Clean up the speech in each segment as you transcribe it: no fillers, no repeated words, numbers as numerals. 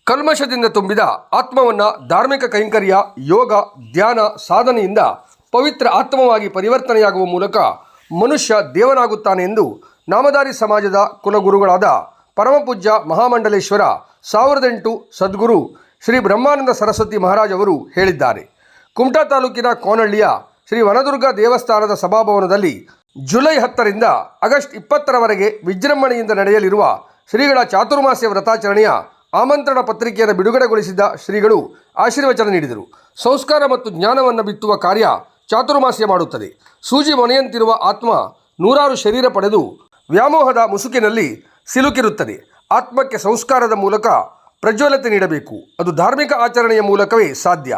ಕಲ್ಮಶದಿಂದ ತುಂಬಿದ ಆತ್ಮವನ್ನು ಧಾರ್ಮಿಕ ಕೈಂಕರ್ಯ, ಯೋಗ, ಧ್ಯಾನ, ಸಾಧನೆಯಿಂದ ಪವಿತ್ರ ಆತ್ಮವಾಗಿ ಪರಿವರ್ತನೆಯಾಗುವ ಮೂಲಕ ಮನುಷ್ಯ ದೇವನಾಗುತ್ತಾನೆ ಎಂದು ನಾಮಧಾರಿ ಸಮಾಜದ ಕುಲಗುರುಗಳಾದ ಪರಮಪೂಜ್ಯ ಮಹಾಮಂಡಲೇಶ್ವರ 1008 ಸದ್ಗುರು ಶ್ರೀ ಬ್ರಹ್ಮಾನಂದ ಸರಸ್ವತಿ ಮಹಾರಾಜ್ ಅವರು ಹೇಳಿದ್ದಾರೆ. ಕುಮಟಾ ತಾಲೂಕಿನ ಕೋನಹಳ್ಳಿಯ ಶ್ರೀ ವನದುರ್ಗ ದೇವಸ್ಥಾನದ ಸಭಾಭವನದಲ್ಲಿ ಜುಲೈ 10ರಿಂದ ಆಗಸ್ಟ್ 20ರವರೆಗೆ ವಿಜೃಂಭಣೆಯಿಂದ ನಡೆಯಲಿರುವ ಶ್ರೀಗಳ ಚಾತುರ್ಮಾಸ್ಯ ವ್ರತಾಚರಣೆಯ ಆಮಂತ್ರಣ ಪತ್ರಿಕೆಯನ್ನು ಬಿಡುಗಡೆಗೊಳಿಸಿದ ಶ್ರೀಗಳು ಆಶೀರ್ವಚನ ನೀಡಿದರು. ಸಂಸ್ಕಾರ ಮತ್ತು ಜ್ಞಾನವನ್ನು ಬಿತ್ತುವ ಕಾರ್ಯ ಚಾತುರ್ಮಾಸ್ಯ ಮಾಡುತ್ತದೆ. ಸೂಜಿ ಮೊನೆಯಂತಿರುವ ಆತ್ಮ ನೂರಾರು ಶರೀರ ಪಡೆದು ವ್ಯಾಮೋಹದ ಮುಸುಕಿನಲ್ಲಿ ಸಿಲುಕಿರುತ್ತದೆ. ಆತ್ಮಕ್ಕೆ ಸಂಸ್ಕಾರದ ಮೂಲಕ ಪ್ರಜ್ವಲತೆ ನೀಡಬೇಕು. ಅದು ಧಾರ್ಮಿಕ ಆಚರಣೆಯ ಮೂಲಕವೇ ಸಾಧ್ಯ.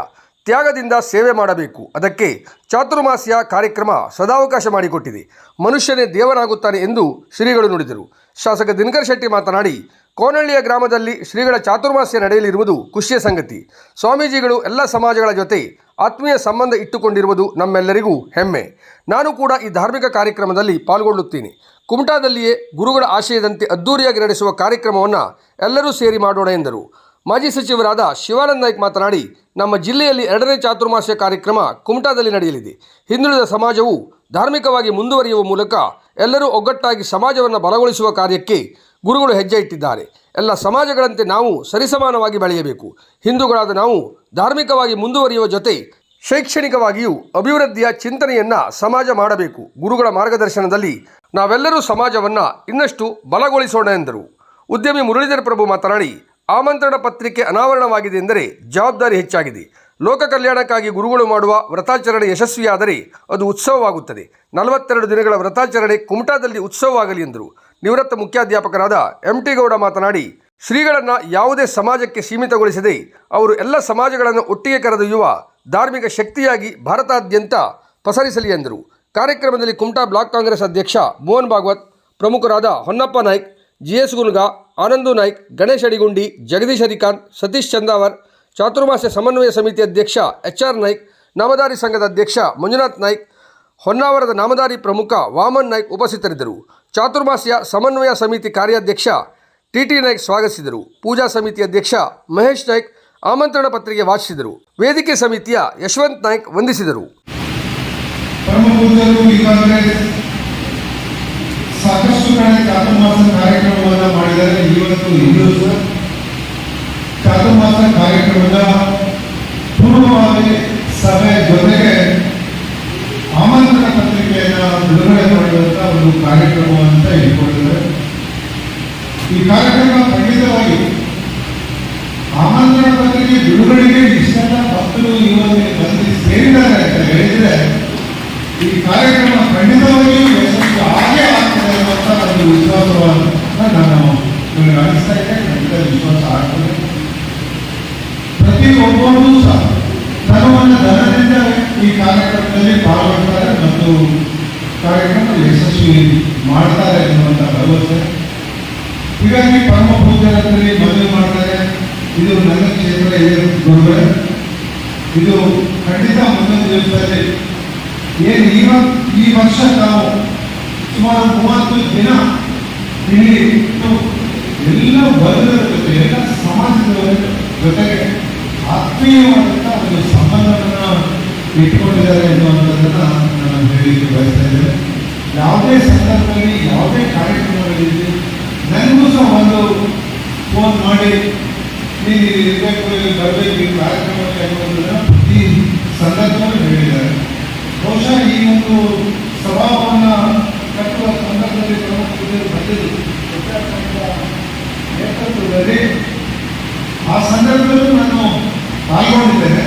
ತ್ಯಾಗದಿಂದ ಸೇವೆ ಮಾಡಬೇಕು. ಅದಕ್ಕೆ ಚಾತುರ್ಮಾಸ್ಯ ಕಾರ್ಯಕ್ರಮ ಸದಾವಕಾಶ ಮಾಡಿಕೊಟ್ಟಿದೆ. ಮನುಷ್ಯನೇ ದೇವನಾಗುತ್ತಾನೆ ಎಂದು ಶ್ರೀಗಳು ನುಡಿದರು. ಶಾಸಕ ದಿನಕರ್ ಶೆಟ್ಟಿ ಮಾತನಾಡಿ, ಕೋನಹಳ್ಳಿಯ ಗ್ರಾಮದಲ್ಲಿ ಶ್ರೀಗಳ ಚಾತುರ್ಮಾಸ್ಯ ನಡೆಯಲಿರುವುದು ಖುಷಿಯ ಸಂಗತಿ. ಸ್ವಾಮೀಜಿಗಳು ಎಲ್ಲ ಸಮಾಜಗಳ ಜೊತೆ ಆತ್ಮೀಯ ಸಂಬಂಧ ಇಟ್ಟುಕೊಂಡಿರುವುದು ನಮ್ಮೆಲ್ಲರಿಗೂ ಹೆಮ್ಮೆ. ನಾನು ಕೂಡ ಈ ಧಾರ್ಮಿಕ ಕಾರ್ಯಕ್ರಮದಲ್ಲಿ ಪಾಲ್ಗೊಳ್ಳುತ್ತೇನೆ. ಕುಮಟಾದಲ್ಲಿಯೇ ಗುರುಗಳ ಆಶಯದಂತೆ ಅದ್ದೂರಿಯಾಗಿ ನಡೆಸುವ ಕಾರ್ಯಕ್ರಮವನ್ನು ಎಲ್ಲರೂ ಸೇರಿ ಮಾಡೋಣ ಎಂದರು. ಮಾಜಿ ಸಚಿವರಾದ ಶಿವಾನಂದ ನಾಯ್ಕ್ ಮಾತನಾಡಿ, ನಮ್ಮ ಜಿಲ್ಲೆಯಲ್ಲಿ 2ನೇ ಚಾತುರ್ಮಾಸ್ಯ ಕಾರ್ಯಕ್ರಮ ಕುಮಟಾದಲ್ಲಿ ನಡೆಯಲಿದೆ. ಹಿಂದುಳಿದ ಸಮಾಜವು ಧಾರ್ಮಿಕವಾಗಿ ಮುಂದುವರಿಯುವ ಮೂಲಕ ಎಲ್ಲರೂ ಒಗ್ಗಟ್ಟಾಗಿ ಸಮಾಜವನ್ನು ಬಲಗೊಳಿಸುವ ಕಾರ್ಯಕ್ಕೆ ಗುರುಗಳು ಹೆಜ್ಜೆ ಇಟ್ಟಿದ್ದಾರೆ. ಎಲ್ಲ ಸಮಾಜಗಳಂತೆ ನಾವು ಸರಿಸಮಾನವಾಗಿ ಬೆಳೆಯಬೇಕು. ಹಿಂದೂಗಳಾದ ನಾವು ಧಾರ್ಮಿಕವಾಗಿ ಮುಂದುವರಿಯುವ ಜೊತೆ ಶೈಕ್ಷಣಿಕವಾಗಿಯೂ ಅಭಿವೃದ್ಧಿಯ ಚಿಂತನೆಯನ್ನು ಸಮಾಜ ಮಾಡಬೇಕು. ಗುರುಗಳ ಮಾರ್ಗದರ್ಶನದಲ್ಲಿ ನಾವೆಲ್ಲರೂ ಸಮಾಜವನ್ನು ಇನ್ನಷ್ಟು ಬಲಗೊಳಿಸೋಣ ಎಂದರು. ಉದ್ಯಮಿ ಮುರಳೀಧರ ಪ್ರಭು ಮಾತನಾಡಿ, ಆಮಂತ್ರಣ ಪತ್ರಿಕೆ ಅನಾವರಣವಾಗಿದೆ ಎಂದರೆ ಜವಾಬ್ದಾರಿ ಹೆಚ್ಚಾಗಿದೆ. ಲೋಕ ಕಲ್ಯಾಣಕ್ಕಾಗಿ ಗುರುಗಳು ಮಾಡುವ ವ್ರತಾಚರಣೆ ಯಶಸ್ವಿಯಾದರೆ ಅದು ಉತ್ಸವವಾಗುತ್ತದೆ. 42 ದಿನಗಳ ವ್ರತಾಚರಣೆ ಕುಮಟಾದಲ್ಲಿ ಉತ್ಸವವಾಗಲಿ ಎಂದರು. ನಿವೃತ್ತ ಮುಖ್ಯಾಧ್ಯಾಪಕರಾದ MT ಗೌಡ ಮಾತನಾಡಿ, ಶ್ರೀಗಳನ್ನು ಯಾವುದೇ ಸಮಾಜಕ್ಕೆ ಸೀಮಿತಗೊಳಿಸದೆ ಅವರು ಎಲ್ಲ ಸಮಾಜಗಳನ್ನು ಒಟ್ಟಿಗೆ ಕರೆದೊಯ್ಯುವ ಧಾರ್ಮಿಕ ಶಕ್ತಿಯಾಗಿ ಭಾರತಾದ್ಯಂತ ಪಸರಿಸಲಿ ಎಂದರು. ಕಾರ್ಯಕ್ರಮದಲ್ಲಿ ಕುಮಟಾ ಬ್ಲಾಕ್ ಕಾಂಗ್ರೆಸ್ ಅಧ್ಯಕ್ಷ ಮೋಹನ್ ಭಾಗವತ್, ಪ್ರಮುಖರಾದ ಹೊನ್ನಪ್ಪ ನಾಯ್ಕ್, GS ಗುನ್ಗಾ, ಆನಂದು ನಾಯ್ಕ್, ಗಣೇಶ್ ಅಡಿಗುಂಡಿ, ಜಗದೀಶ್ ಹರಿಕಾಂತ್, ಸತೀಶ್ ಚಂದಾವರ್, ಚಾತುರ್ಮಾಸ್ಯ ಸಮನ್ವಯ ಸಮಿತಿ ಅಧ್ಯಕ್ಷ HR ನಾಯ್ಕ್, ನಾಮಧಾರಿ ಸಂಘದ ಅಧ್ಯಕ್ಷ ಮಂಜುನಾಥ್ ನಾಯ್ಕ್, ಹೊನ್ನಾವರದ ನಾಮಧಾರಿ ಪ್ರಮುಖ ವಾಮನ್ ನಾಯ್ಕ್ ಉಪಸ್ಥಿತರಿದ್ದರು. ಚಾತುರ್ಮಾಸ್ಯ ಸಮನ್ವಯ ಸಮಿತಿ ಕಾರ್ಯಾಧ್ಯಕ್ಷ TT ನಾಯ್ಕ್ ಸ್ವಾಗತಿಸಿದರು. ಪೂಜಾ ಸಮಿತಿ ಅಧ್ಯಕ್ಷ ಮಹೇಶ್ ನಾಯ್ಕ್ ಆಮಂತ್ರಣ ಪತ್ರಿಕೆ ವಾಚಿಸಿದರು. ವೇದಿಕೆ ಸಮಿತಿಯ ಯಶವಂತ್ ನಾಯ್ಕ್ ವಂದಿಸಿದರು. ಸಾಕಷ್ಟು ಕಡೆ ಚಾತುರ್ಮಾಸ ಕಾರ್ಯಕ್ರಮವನ್ನು ಮಾಡಿದರೆ ಇವತ್ತು ಇನ್ನೂ ಚಾತುರ್ಮಾಸ ಕಾರ್ಯಕ್ರಮದ ಪೂರ್ವವಾಗಿ ಸಭೆ ಜೊತೆಗೆ ಆಮಂತ್ರಣ ಪತ್ರಿಕೆಯನ್ನು ಬಿಡುಗಡೆ ಮಾಡುವಂಥ ಒಂದು ಕಾರ್ಯಕ್ರಮ ಅಂತ ಇಟ್ಕೊಂಡಿದ್ದಾರೆ. ಈ ಕಾರ್ಯಕ್ರಮ ಖಂಡಿತವಾಗಿ ಆಮಂತ್ರಣ ಪತ್ರಿಕೆ ಬಿಡುಗಡೆಗೆ ಇಷ್ಟೆಲ್ಲ ಭಕ್ತರು ಇವತ್ತು ಬಂದು ಸೇರಿದ್ದಾರೆ ಅಂತ ಹೇಳಿದರೆ ಈ ಕಾರ್ಯಕ್ರಮ ಖಂಡಿತವಾಗಿಯೂ ಯಶಸ್ವಿ ಆಗೇ ಆಗ್ತದೆ ಅನ್ನುವಂಥ ಒಂದು ವಿಶ್ವಾಸವನ್ನು ನಾನು ನನಗೆ ಅನಿಸ್ತಾ ಇದೆ. ಖಂಡಿತ ವಿಶ್ವಾಸ ಆಗ್ತದೆ. ಪ್ರತಿಯೊಬ್ಬರೂ ಸಹ ಧನವನ್ನು ಧನದಿಂದ ಈ ಕಾರ್ಯಕ್ರಮದಲ್ಲಿ ಪಾಲ್ಗೊಳ್ತಾರೆ ಮತ್ತು ಕಾರ್ಯಕ್ರಮ ಯಶಸ್ವಿ ಮಾಡ್ತಾರೆ ಎನ್ನುವಂಥ ಭರವಸೆ. ಹೀಗಾಗಿ ಪರಮ ಪೂಜ್ಯರಲ್ಲಿ ಮದುವೆ ಮಾಡ್ತಾರೆ. ಇದು ನನ್ನ ಕ್ಷೇತ್ರ ಇದೆ ಗುರುಗಳೇ. ಇದು ಖಂಡಿತ ಮುಂದಿನ ದಿವಸದಲ್ಲಿ ಏನು ಈ ವರ್ಷ ನಾವು ಸುಮಾರು 30 ದಿನ ಇಲ್ಲಿ ಎಲ್ಲ ವರ್ಗದ ಜೊತೆ ಎಲ್ಲ ಸಮಾಜದವರ ಜೊತೆಗೆ ಆತ್ಮೀಯವಾದಂಥ ಒಂದು ಸಂಬಂಧವನ್ನು ಇಟ್ಕೊಂಡಿದ್ದಾರೆ ಎನ್ನುವಂಥದ್ದನ್ನು ನಾನು ಹೇಳಲಿಕ್ಕೆ ಬಯಸ್ತಾ ಇದ್ದೇನೆ. ಯಾವುದೇ ಸಂದರ್ಭದಲ್ಲಿ ಯಾವುದೇ ಕಾರ್ಯಕ್ರಮಗಳಿದೆ ನನಗೂ ಸಹ ಒಂದು ಫೋನ್ ಮಾಡಿ ನೀನು ಇರಬೇಕು, ಇಲ್ಲಿ ಬರಬೇಕು, ಈ ಕಾರ್ಯಕ್ರಮಕ್ಕೆ ಅನ್ನೋದನ್ನು ಪ್ರತಿ ಸಂದರ್ಭದಲ್ಲಿ ಹೇಳಿದ್ದಾರೆ. ಬಹುಶಃ ಈ ಒಂದು ಸಭಾವನ್ನು ಕಟ್ಟುವ ಸಂದರ್ಭದಲ್ಲಿ ನೇತೃತ್ವದಲ್ಲಿ ಆ ಸಂದರ್ಭದಲ್ಲೂ ನಾನು ಪಾಲ್ಗೊಂಡಿದ್ದೇನೆ.